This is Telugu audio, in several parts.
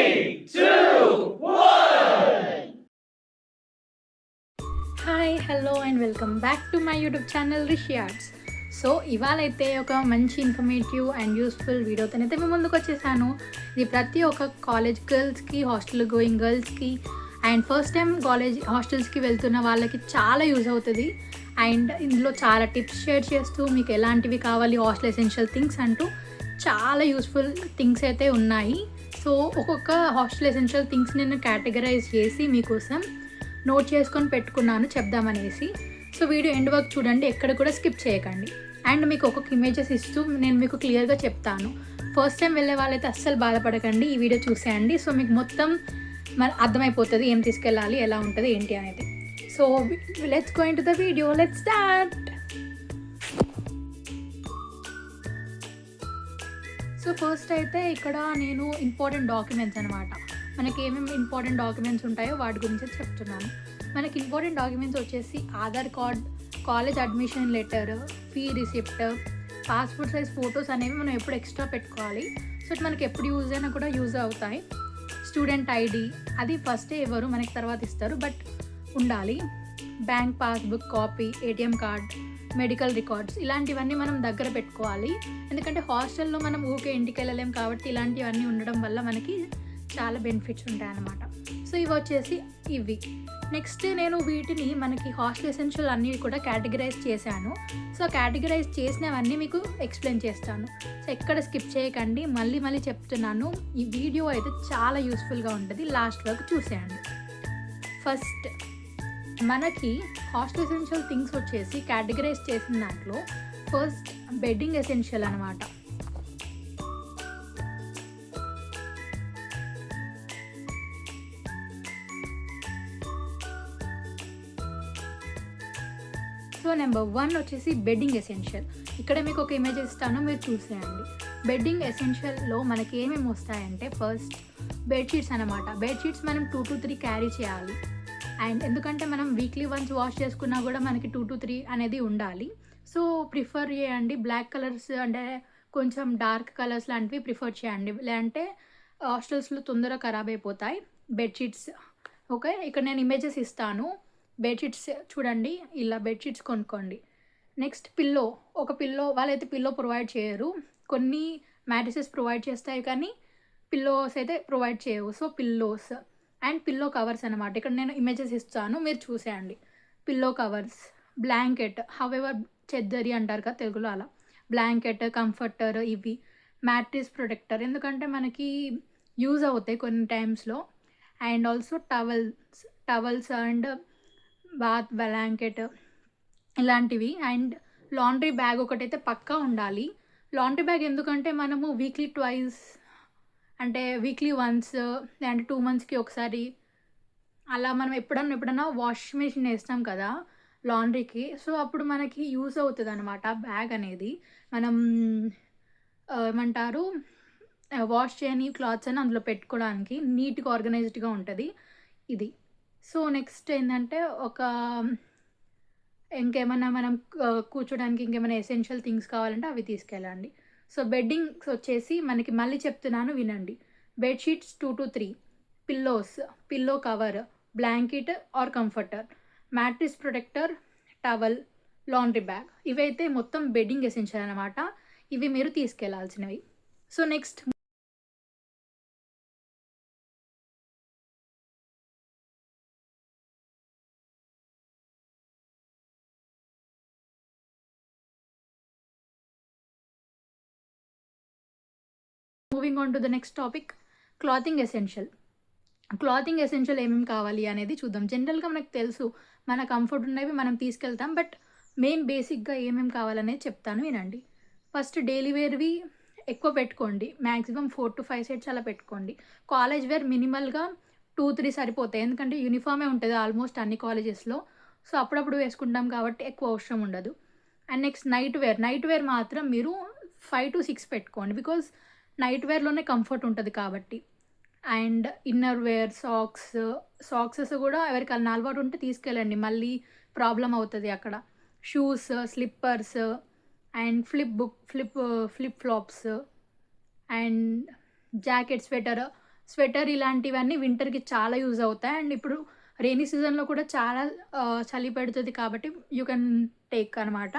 3, 2, 1. Hi hello and welcome back to my YouTube channel Rishi arts. So ఇవాళైతే ఒక మంచి ఇన్ఫర్మేటివ్ అండ్ యూస్ఫుల్ వీడియోతోనైతే మేము ముందుకు వచ్చేసాను. ఇది ప్రతి ఒక్క కాలేజ్ గర్ల్స్కి, హాస్టల్ గోయింగ్ గర్ల్స్కి అండ్ ఫస్ట్ టైం కాలేజ్ హాస్టల్స్కి వెళ్తున్న వాళ్ళకి చాలా యూజ్ అవుతుంది. అండ్ ఇందులో చాలా టిప్స్ షేర్ చేస్తూ మీకు ఎలాంటివి కావాలి, హాస్టల్ ఎసెన్షియల్ థింగ్స్ అంటూ చాలా యూస్ఫుల్ థింగ్స్ అయితే ఉన్నాయి. సో ఒక్కొక్క హాస్టల్ ఎసెన్షియల్ థింగ్స్ నేను కేటగరైజ్ చేసి మీకోసం నోట్ చేసుకొని పెట్టుకున్నాను చెప్దామనేసి. సో వీడియో ఎండ్ వరకు చూడండి, ఎక్కడ కూడా స్కిప్ చేయకండి. అండ్ మీకు ఒక్కొక్క ఇమేజెస్ ఇస్తూ నేను మీకు క్లియర్గా చెప్తాను. ఫస్ట్ టైం వెళ్ళే వాళ్ళైతే అస్సలు బాధపడకండి, ఈ వీడియో చూసేయండి. సో మీకు మొత్తం అర్థమైపోతుంది ఏం తీసుకెళ్ళాలి, ఎలా ఉంటుంది ఏంటి అనేది. So let's go into the video, let's start. So first అయితే ఇక్కడ నేను ఇంపార్టెంట్ డాక్యుమెంట్స్ అనమాట, మనకి ఏమేమి ఇంపార్టెంట్ డాక్యుమెంట్స్ ఉంటాయో వాటి గురించి చెప్తున్నాను. మనకి ఇంపార్టెంట్ డాక్యుమెంట్స్ వచ్చేసి Aadhaar card, college admission letter, fee receipt, passport size photos అనేవి మనం ఎప్పుడు ఎక్స్ట్రా పెట్టుకోవాలి. సో మనకి ఎప్పుడు యూజ్ అయినా కూడా యూజ్ అవుతాయి. స్టూడెంట్ ఐడి అది ఫస్టే ఇవ్వరు, మనకి తర్వాత ఇస్తారు, బట్ ఉండాలి. Bank passbook copy, ATM card, medical records ఇలాంటివన్నీ మనం దగ్గర పెట్టుకోవాలి. ఎందుకంటే హాస్టల్లో మనం ఊకే ఇంటికి వెళ్ళలేం కాబట్టి ఇలాంటివన్నీ ఉండడం వల్ల మనకి చాలా బెనిఫిట్స్ ఉంటాయి అన్నమాట. సో ఇవి వచ్చేసి ఇవి. నెక్స్ట్ నేను వీటిని మనకి హాస్టల్ ఎసెన్షియల్ అన్నీ కూడా కేటగరైజ్ చేశాను. సో కేటగరైజ్ చేసినవన్నీ మీకు ఎక్స్ప్లెయిన్ చేస్తాను. సో ఎక్కడ స్కిప్ చేయకండి, మళ్ళీ చెప్తున్నాను. ఈ వీడియో అయితే చాలా యూస్ఫుల్గా ఉంటుంది, లాస్ట్ వరకు చూసేయండి. ఫస్ట్ మనకి హాస్టల్ ఎసెన్షియల్ థింగ్స్ వచ్చేసి కేటగరైజ్ చేసిన దాంట్లో ఫస్ట్ బెడ్డింగ్ ఎసెన్షియల్ అనమాట. సో నెంబర్ 1 వచ్చేసి బెడ్డింగ్ ఎసెన్షియల్. ఇక్కడ మీకు ఒక ఇమేజ్ ఇస్తాను, మీరు చూసేయండి. బెడ్డింగ్ ఎసెన్షియల్లో మనకి ఏమేమి వస్తాయంటే ఫస్ట్ బెడ్షీట్స్ అనమాట. బెడ్షీట్స్ మనం 2 to 3 క్యారీ చేయాలి. అండ్ ఎందుకంటే మనం వీక్లీ వన్స్ వాష్ చేసుకున్నా కూడా మనకి 2 to 3 అనేది ఉండాలి. సో ప్రిఫర్ చేయండి బ్లాక్ కలర్స్, అంటే కొంచెం డార్క్ కలర్స్ లాంటివి ప్రిఫర్ చేయండి, లేదంటే హాస్టల్స్లో తొందరగా ఖరాబ్ అయిపోతాయి బెడ్షీట్స్. ఓకే, ఇక్కడ నేను ఇమేజెస్ ఇస్తాను. బెడ్షీట్స్ చూడండి, ఇలా బెడ్షీట్స్ కొనుక్కోండి. నెక్స్ట్ పిల్లో, ఒక పిల్లో వాళ్ళైతే పిల్లో ప్రొవైడ్ చేయరు, కొన్ని మ్యాట్రిసెస్ ప్రొవైడ్ చేస్తాయి కానీ పిల్లోస్ అయితే ప్రొవైడ్ చేయవు. So pillows and pillow covers అనమాట. ఇక్కడ నేను ఇమేజెస్ ఇస్తాను, మీరు చూసేయండి. పిల్లో కవర్స్, బ్లాంకెట్, హవెవర్ చెద్దరి అంటారు కదా తెలుగులో, అలా బ్లాంకెట్, కంఫర్టర్, ఇవి మ్యాట్రిస్ ప్రొటెక్టర్, ఎందుకంటే మనకి యూజ్ అవుతాయి కొన్ని టైమ్స్లో. And also towels and bath blanket ఇలాంటివి. అండ్ లాండ్రీ బ్యాగ్ ఒకటైతే పక్కా ఉండాలి. లాండ్రీ బ్యాగ్ ఎందుకంటే మనము వీక్లీ ట్వైస్, అంటే వీక్లీ వన్స్ అంటే 2 monthsకి ఒకసారి అలా మనం ఎప్పుడన్నా వాష్ మెషిన్ వేస్తాం కదా లాండ్రీకి. సో అప్పుడు మనకి యూజ్ అవుతుంది అనమాట బ్యాగ్ అనేది. మనం ఏమంటారు, వాష్ చేయని క్లాత్స్ అని అందులో పెట్టుకోవడానికి నీట్గా ఆర్గనైజ్డ్గా ఉంటుంది ఇది. సో నెక్స్ట్ ఏంటంటే ఇంకేమైనా మనం కూర్చోడానికి ఇంకేమైనా ఎసెన్షియల్ థింగ్స్ కావాలంటే అవి తీసుకెళ్ళండి. సో బెడ్డింగ్స్ వచ్చేసి మనకి మళ్ళీ చెప్తున్నాను వినండి. Bedsheets 2 to 3, pillows, pillow cover, blanket or comforter, mattress protector, towel, laundry bag, ఇవైతే మొత్తం బెడ్డింగ్ ఎసెన్షియల్ అనమాట. ఇవి మీరు తీసుకెళ్లాల్సినవి. So next moving on to the next topic, clothing essential. Clothing essential ఏమేమి కావాలి అనేది చూద్దాం. జనరల్గా మనకు తెలుసు, మన కంఫర్ట్ ఉన్నవి మనం తీసుకెళ్తాం, బట్ మెయిన్ బేసిక్గా ఏమేమి కావాలనేది చెప్తాను వినండి. ఫస్ట్ డైలీ వేర్వి ఎక్కువ పెట్టుకోండి, మ్యాక్సిమం 4 to 5 sets అలా పెట్టుకోండి. కాలేజ్ వేర్ మినిమల్గా 2-3 సరిపోతాయి, ఎందుకంటే యూనిఫామే ఉంటుంది ఆల్మోస్ట్ అన్ని కాలేజెస్లో. సో అప్పుడప్పుడు వేసుకుంటాం కాబట్టి ఎక్కువ అవసరం ఉండదు. అండ్ నెక్స్ట్ నైట్ వేర్ మాత్రం మీరు 5 to 6 పెట్టుకోండి, బికాజ్ నైట్ వేర్లోనే కంఫర్ట్ ఉంటుంది కాబట్టి. అండ్ ఇన్నర్ వేర్, సాక్సెస్ కూడా ఎవరికైనా అలవాటు ఉంటే తీసుకెళ్ళండి, మళ్ళీ ప్రాబ్లం అవుతుంది అక్కడ. Shoes, slippers and flip flops and jacket, sweater. Sweater ఇలాంటివన్నీ వింటర్‌కి చాలా యూజ్ అవుతాయి. అండ్ ఇప్పుడు రెయినీ సీజన్‌లో కూడా చాలా చలి పెడుతది కాబట్టి యూ కెన్ టేక్ అనమాట.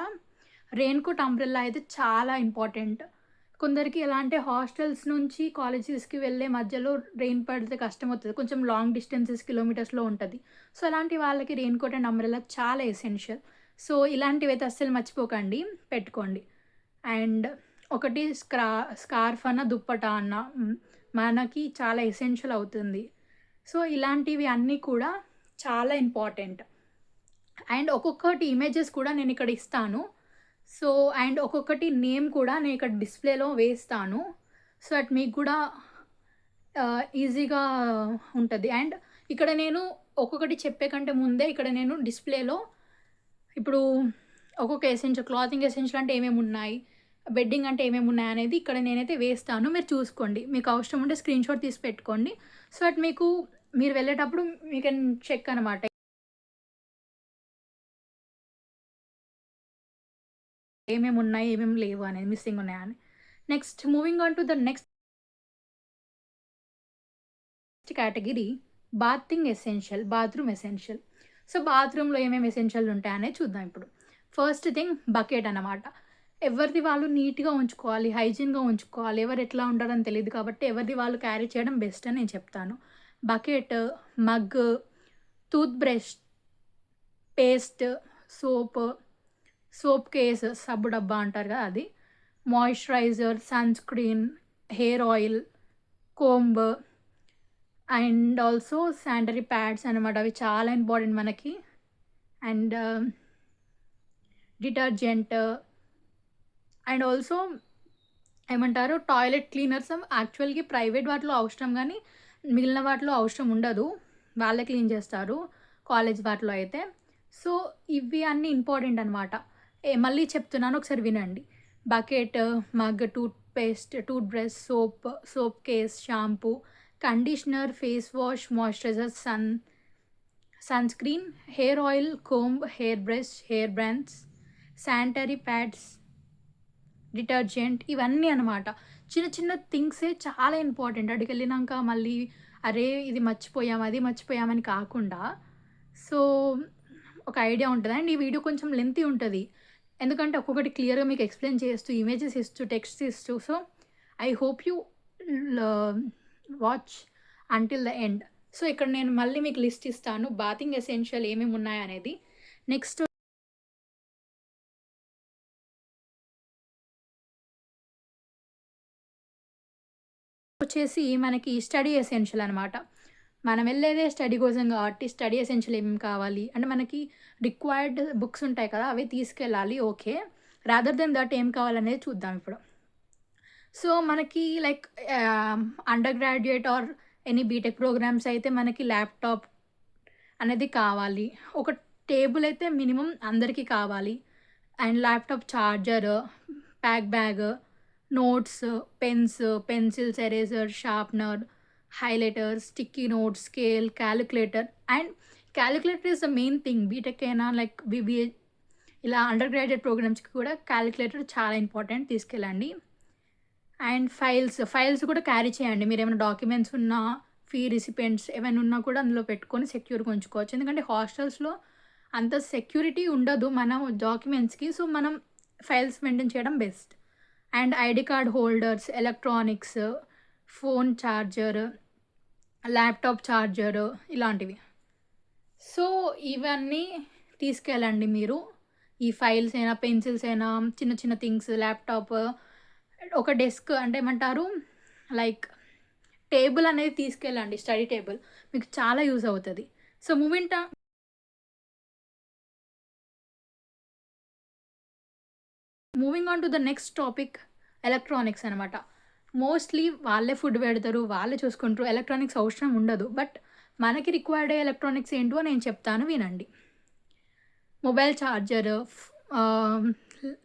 రెయిన్‌కోట్, అంబ్రెల్లా అయితే చాలా ఇంపార్టెంట్. కొందరికి ఎలా అంటే హాస్టల్స్ నుంచి కాలేజెస్‌కి వెళ్ళే మధ్యలో రెయిన్ పడితే కష్టమవుతది. కొంచెం లాంగ్ డిస్టెన్సెస్ కిలోమీటర్స్‌లో ఉంటది. సో, అలాంటి వాళ్ళకి రెయిన్‌కోట్ అండ్ అంబ్రెల్లా చాలా ఎసెన్షియల్. సో, ఇలాంటివైతే అస్సలు మర్చిపోకండి, పెట్టుకోండి. అండ్ ఒకటి స్కార్ఫ్ అన్న, దుప్పటా అన్న మనకి చాలా ఎసెన్షియల్ అవుతుంది. సో, ఇలాంటివి అన్నీ కూడా చాలా ఇంపార్టెంట్. అండ్ ఒక్కొక్కటి ఇమేజెస్ కూడా నేనిక్కడ ఇస్తాను. సో, అండ్ ఒక్కొక్కటి నేమ్ కూడా నేను ఇక్కడ డిస్‌ప్లేలో వేస్తాను. సో దట్ మీకు కూడా ఈజీగా ఉంటది. అండ్ ఇక్కడ నేను ఒక్కొక్కటి చెప్పే కంటే ముందే ఇక్కడ నేను డిస్‌ప్లేలో ఇప్పుడు ఒక్కొక్క ఎసెన్షియల్, క్లాతింగ్ ఎసెన్షియల్ అంటే ఏమేమున్నాయి, బెడ్డింగ్ అంటే ఏమేమున్నాయనేది ఇక్కడ నేనైతే వేస్తాను. మీరు చూసుకోండి. మీకు అవసరం ఉంటే స్క్రీన్‌షాట్ తీసి పెట్టుకోండి. సో దట్ మీకు మీరు వెళ్ళేటప్పుడు యూ కెన్ చెక్ అనమాట. ఏమేమున్నాయి, ఏమేమి లేవు అనేది, మిస్సింగ్ ఉన్నాయని. Next moving on to the next category bathing essential, bathroom essential. So, బాత్రూమ్‌లో ఏమేమి ఎసెన్షియల్ ఉంటాయనేది చూద్దాం ఇప్పుడు. ఫస్ట్ థింగ్ బకెట్ అనమాట. ఎవరిది వాళ్ళు నీట్‌గా ఉంచుకోవాలి, హైజీన్‌గా ఉంచుకోవాలి. ఎవరు ఎట్లా ఉంటారని తెలీదు కాబట్టి ఎవరిది వాళ్ళు క్యారీ చేయడం బెస్ట్ అని నేను చెప్తాను. Bucket, mug, toothbrush, paste, soap, soap case, సబ్బు డబ్బా అంటారు కదా అది, moisturiser, sunscreen, hair oil, comb and also sanitary pads అనమాట. అవి చాలా ఇంపార్టెంట్ మనకి. అండ్ డిటర్జెంట్ అండ్ ఆల్సో ఏమంటారు టాయిలెట్ క్లీనర్స్ యాక్చువల్‌గా ప్రైవేట్ వాటిలో అవసరం గానీ, మిగిలిన వాటిలో అవసరం ఉండదు. వాళ్ళే క్లీన్ చేస్తారు కాలేజ్ వాటిలో అయితే. సో, ఇవి అన్నీ ఇంపార్టెంట్ అనమాట. మళ్ళీ చెప్తున్నాను, ఒకసారి వినండి. Bucket, mug, toothpaste, toothbrush, soap, soap case, shampoo, conditioner, face wash, moisturiser, sunscreen, hair oil, comb, hairbrush, hair brands, sanitary pads, detergent, ఇవన్నీ అనమాట. చిన్న చిన్న థింగ్సే చాలా ఇంపార్టెంట్. అక్కడికెళ్ళినాక మళ్ళీ అరే! ఇది మర్చిపోయాం, అది మర్చిపోయామని కాకుండా సో, ఒక ఐడియా ఉంటది. అండ్ ఈ వీడియో కొంచెం లెంతీ ఉంటది. ఎందుకంటే ఒక్కొక్కటి క్లియర్‌గా మీకు ఎక్స్‌ప్లెయిన్ చేస్తూ, ఇమేజెస్ ఇస్తూ, టెక్స్ట్ ఇస్తూ. సో, ఐ హోప్ యూ ల watch until the end. So, ఇక్కడ నేను మళ్ళీ మీకు లిస్ట్ ఇస్తాను. బాతింగ్ ఎసెన్షియల్ ఏమేమి ఉన్నాయనేది. నెక్స్ట్ వచ్చేసి మనకి స్టడీ ఎసెన్షియల్ అనమాట. మనం వెళ్ళేదే స్టడీ కోసం కాబట్టి స్టడీ ఎసెన్షియల్ ఏమేమి కావాలి అంటే మనకి రిక్వైర్డ్ బుక్స్ ఉంటాయి కదా, అవి తీసుకెళ్ళాలి. ఓకే. రాదర్ దెన్ దట్ ఏం కావాలనేది చూద్దాం ఇప్పుడు. సో, మనకి like undergraduate or any BTech programmes అయితే మనకి ల్యాప్‌టాప్ అనేది కావాలి. ఒక టేబుల్ అయితే మినిమమ్ అందరికీ కావాలి. And laptop charger, bag, notes, pens, pencils, eraser, sharpener, highlighter, sticky notes, scale, calculator. And calculator is the main thing. BTech అయినా లైక్ బీబీఏ ఇలా అండర్ గ్రాడ్యుయేట్ ప్రోగ్రామ్స్‌కి కూడా క్యాలిక్యులేటర్ చాలా ఇంపార్టెంట్, తీసుకెళ్ళండి. అండ్ ఫైల్స్ కూడా క్యారీ చేయండి. మీరేమైనా డాక్యుమెంట్స్ ఉన్నా, ఫీ రిసిపెంట్స్ ఏమైనా ఉన్నా కూడా అందులో పెట్టుకొని సెక్యూర్‌గా ఉంచుకోవచ్చు. ఎందుకంటే హాస్టల్స్‌లో అంత సెక్యూరిటీ ఉండదు మన డాక్యుమెంట్స్‌కి. సో, మనం ఫైల్స్ మెయింటైన్ చేయడం best. And ID card holders, electronics, phone charger, laptop charger ఇలాంటివి. సో, ఇవన్నీ తీసుకెళ్ళండి మీరు. ఈ ఫైల్స్ అయినా, పెన్సిల్స్ అయినా, చిన్న చిన్న థింగ్స్, ల్యాప్‌టాప్, ఒక డెస్క్ అంటే ఏమంటారు లైక్ టేబుల్ అనేది తీసుకెళ్ళండి. స్టడీ టేబుల్ మీకు చాలా యూజ్ అవుతది. So, moving on to the next topic electronics అనమాట. మోస్ట్‌లీ వాళ్ళే ఫుడ్ పెడతారు, వాళ్ళే చూసుకుంటారు. ఎలక్ట్రానిక్స్ అవసరం ఉండదు. బట్ మనకి రిక్వైర్డ్ అయ్యే ఎలక్ట్రానిక్స్ ఏంటో నేను చెప్తాను, వినండి. మొబైల్ చార్జర్, ఆహ్,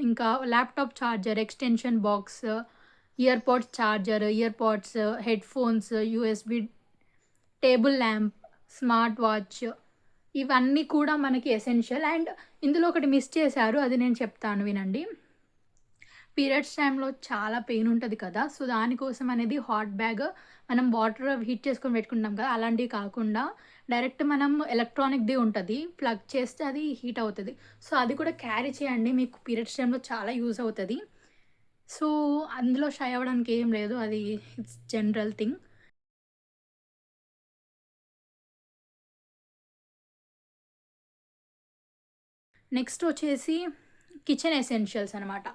ఇంకా laptop charger, extension box, earpods charger, earpods, headphones, USB, table lamp, smart watch, ఇవన్నీ కూడా మనకి ఎసెన్షియల్. అండ్ ఇందులో ఒకటి మిస్ చేశారు, అది నేను చెప్తాను, వినండి. పీరియడ్స్ టైంలో చాలా పెయిన్ ఉంటది కదా! సో, దానికోసం అనేది హాట్ బ్యాగ్ మనం వాటర్ హీట్ చేసుకొని పెట్టుకుంటాం కదా, అలాంటివి కాకుండా డైరెక్ట్ మనం ఎలక్ట్రానిక్ది ఉంటుంది, ప్లగ్ చేస్తే అది హీట్ అవుతుంది. సో అది కూడా క్యారీ చేయండి, మీకు పీరియడ్స్ టైంలో చాలా యూజ్ అవుతుంది. సో అందులో షై అవ్వడానికి ఏం లేదు, అది ఇట్స్ జనరల్ థింగ్. నెక్స్ట్ వచ్చేసి కిచెన్ ఎసెన్షియల్స్ అనమాట.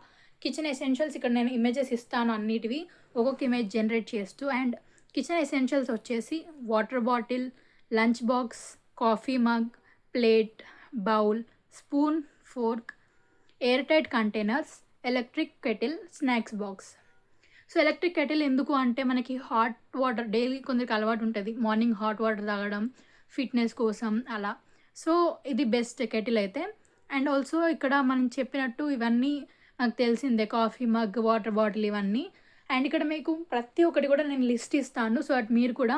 కిచెన్ ఎసెన్షియల్స్ ఇక్కడ నేను ఇమేజెస్ ఇస్తాను అన్నిటివి, ఒక్కొక్క ఇమేజ్ జనరేట్ చేస్తూ. అండ్ కిచెన్ ఎసెన్షియల్స్ వచ్చేసి water bottle, lunch box, coffee mug, plate, bowl, spoon, fork, air tight containers, electric kettle, snacks box. So electric kettle ఎందుకు అంటే మనకి హాట్ వాటర్ డైలీ కొందరికి అలవాటు ఉంటుంది, మార్నింగ్ హాట్ వాటర్ తాగడం ఫిట్నెస్ కోసం అలా. సో ఇది బెస్ట్ కెటిల్ అయితే. అండ్ ఆల్సో ఇక్కడ మనం చెప్పినట్టు ఇవన్నీ నాకు తెలిసిందే, కాఫీ మగ్, వాటర్ బాటిల్ ఇవన్నీ. అండ్ ఇక్కడ మీకు ప్రతి ఒక్కటి కూడా నేను లిస్ట్ ఇస్తాను, సో అట్ మీరు కూడా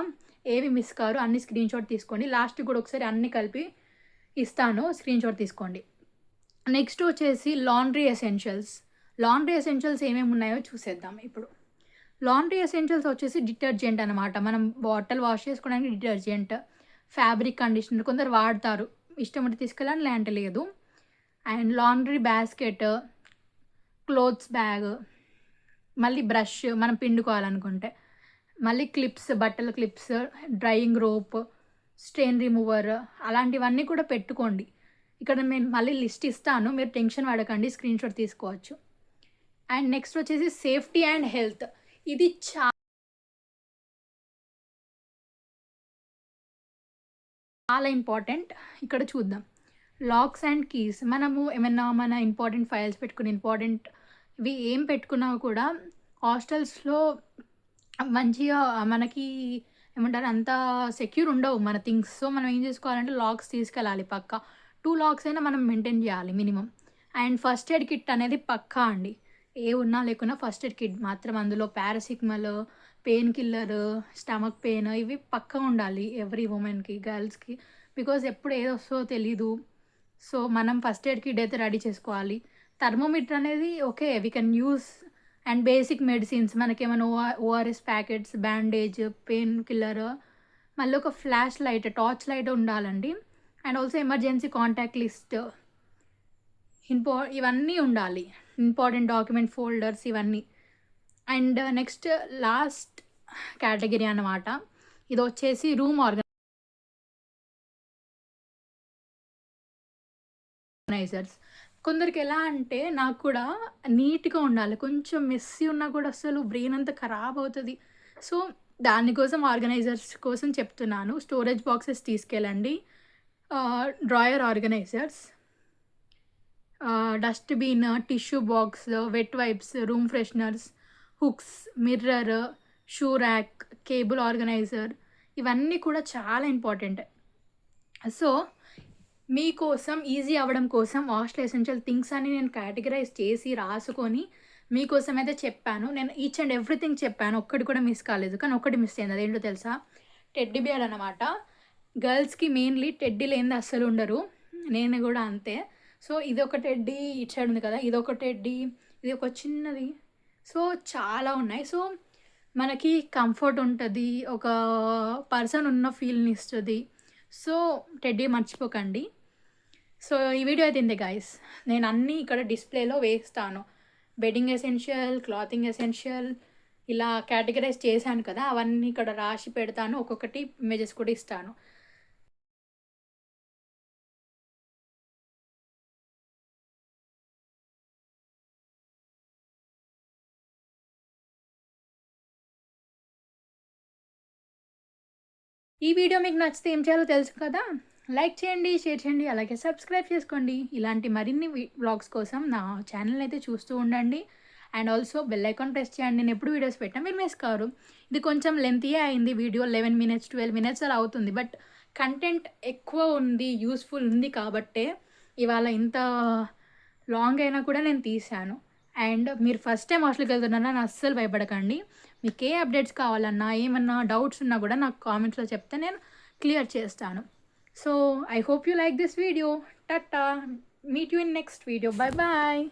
ఏవి మిస్ కారు, అన్ని స్క్రీన్ షాట్ తీసుకోండి. లాస్ట్ కూడా ఒకసారి అన్ని కలిపి ఇస్తాను, స్క్రీన్ షాట్ తీసుకోండి. నెక్స్ట్ వచ్చేసి లాండ్రీ ఎసెన్షియల్స్. లాండ్రీ ఎసెన్షియల్స్ ఏమేమి ఉన్నాయో చూసేద్దాం ఇప్పుడు. లాండ్రీ ఎసెన్షియల్స్ వచ్చేసి డిటర్జెంట్ అనమాట, మనం బాటిల్ వాష్ చేసుకోవడానికి డిటర్జెంట్, ఫ్యాబ్రిక్ కండిషనర్ కొందరు వాడతారు, ఇష్టం ఉంటే తీసుకెళ్ళాలి లేదంటే లేదు. And laundry basket, clothes bag, మళ్ళీ బ్రష్ మనం పిండుకోవాలనుకుంటే, మళ్ళీ క్లిప్స్, బట్టల clips, drying rope, strain remover, అలాంటివన్నీ కూడా పెట్టుకోండి. ఇక్కడ నేను మళ్ళీ లిస్ట్ ఇస్తాను, మీరు టెన్షన్ పడకండి, స్క్రీన్ షాట్ తీసుకోవచ్చు. అండ్ నెక్స్ట్ వచ్చేసి సేఫ్టీ అండ్ హెల్త్. ఇది చాలా ఇంపార్టెంట్. ఇక్కడ చూద్దాం, లాక్స్ అండ్ కీస్. మనము ఏమైనా మన ఇంపార్టెంట్ ఫైల్స్ పెట్టుకుని, ఇంపార్టెంట్ ఇవి ఏం పెట్టుకున్నా కూడా హాస్టల్స్లో మంచిగా మనకి ఏమంటారు అంత సెక్యూర్ ఉండవు మన థింగ్స్. సో మనం ఏం చేసుకోవాలంటే లాక్స్ తీసుకెళ్ళాలి పక్కా, 2 లాక్స్ అయినా మనం మెయింటైన్ చేయాలి minimum. And first aid kit అనేది పక్కా అండి, ఏ ఉన్నా లేకున్నా ఫస్ట్ ఎయిడ్ కిట్ మాత్రం, అందులో paracetamol, pain killer, stomach pain ఇవి పక్కా ఉండాలి ఎవ్రీ ఉమెన్కి, గర్ల్స్కి. బికాజ్ ఎప్పుడు ఏది వస్తుందో తెలీదు, సో మనం ఫస్ట్ ఎయిడ్ కిట్ అయితే రెడీ చేసుకోవాలి. థర్మోమీటర్ అనేది okay we can use. And basic medicines మనకేమైనా ORS packets, bandage, pain killer, మళ్ళీ ఒక ఫ్లాష్ లైట్, టార్చ్ లైట్ ఉండాలండి. And also emergency contact list, ఇవన్నీ ఉండాలి, ఇంపార్టెంట్ డాక్యుమెంట్ ఫోల్డర్స్ ఇవన్నీ. అండ్ నెక్స్ట్ లాస్ట్ కేటగిరీ అన్నమాట, ఇది వచ్చేసి రూమ్ ఆర్గనైజర్స్. కొందరికి ఎలా అంటే, నాకు కూడా నీట్గా ఉండాలి, కొంచెం మెస్సీ ఉన్నా కూడా అసలు బ్రెయిన్ అంతా ఖరాబ్ అవుతుంది. సో దానికోసం ఆర్గనైజర్స్ కోసం చెప్తున్నాను. స్టోరేజ్ బాక్సెస్ తీసుకెళ్ళండి, drawer organisers, dustbin, tissue box, wet wipes, room fresheners, hooks, mirror, shoe rack, cable organiser, ఇవన్నీ కూడా చాలా ఇంపార్టెంట్. సో మీకోసం ఈజీ అవ్వడం కోసం హాస్టల్ ఎసెన్షియల్ థింగ్స్ అని నేను కేటగరైజ్ చేసి రాసుకొని మీకోసం అయితే చెప్పాను. నేను ఈచ్ అండ్ ఎవ్రీథింగ్ చెప్పాను, ఒక్కటి కూడా మిస్ కాలేదు. కానీ ఒక్కటి మిస్ అయింది, అదేంటో తెలుసా? టెడ్డీ బియర్ అనమాట. గర్ల్స్కి మెయిన్లీ టెడ్డీ లేనిది అస్సలు ఉండరు, నేను కూడా అంతే. సో ఇది ఒక టెడ్డీ ఇటు సైడ్ ఉంది కదా, ఇది ఒక టెడ్డీ, ఇది ఒక చిన్నది, సో చాలా ఉన్నాయి. సో మనకి కంఫర్ట్ ఉంటుంది, ఒక పర్సన్ ఉన్న ఫీల్ని ఇస్తుంది. సో టెడ్డీ మర్చిపోకండి. సో ఈ వీడియో అయితే ఇంతే గైస్, నేను అన్నీ ఇక్కడ డిస్ప్లేలో వేస్తాను, బెడ్డింగ్ ఎసెన్షియల్, క్లాతింగ్ ఎసెన్షియల్ ఇలా కేటగరైజ్ చేశాను కదా, అవన్నీ ఇక్కడ రాసి పెడతాను, ఒక్కొక్కటి ఇమేజెస్ కూడా ఇస్తాను. ఈ వీడియో మీకు నచ్చితే ఏం చేయాలో తెలుసు కదా, లైక్ చేయండి, షేర్ చేయండి, అలాగే సబ్స్క్రైబ్ చేసుకోండి. ఇలాంటి మరిన్ని వ్లాగ్స్ కోసం నా ఛానల్ అయితే చూస్తూ ఉండండి. And also bell icon press చేయండి, నేను ఎప్పుడు వీడియోస్ పెట్టినా మీరు మిస్ కారు. ఇది కొంచెం లెంతీయే అయింది వీడియో, 11 minutes 12 minutes అలా అవుతుంది, బట్ కంటెంట్ ఎక్కువ ఉంది, యూస్ఫుల్ ఉంది కాబట్టే ఇవాళ ఇంత లాంగ్ అయినా కూడా నేను తీశాను. అండ్ మీరు ఫస్ట్ టైం హాస్టల్కి వెళ్తున్నారని అస్సలు భయపడకండి, మీకు ఏ అప్డేట్స్ కావాలన్నా, ఏమన్నా డౌట్స్ ఉన్నా కూడా నాకు కామెంట్స్లో చెప్తే నేను క్లియర్ చేస్తాను. So I hope you like this video. Tata, meet you in next video, bye bye.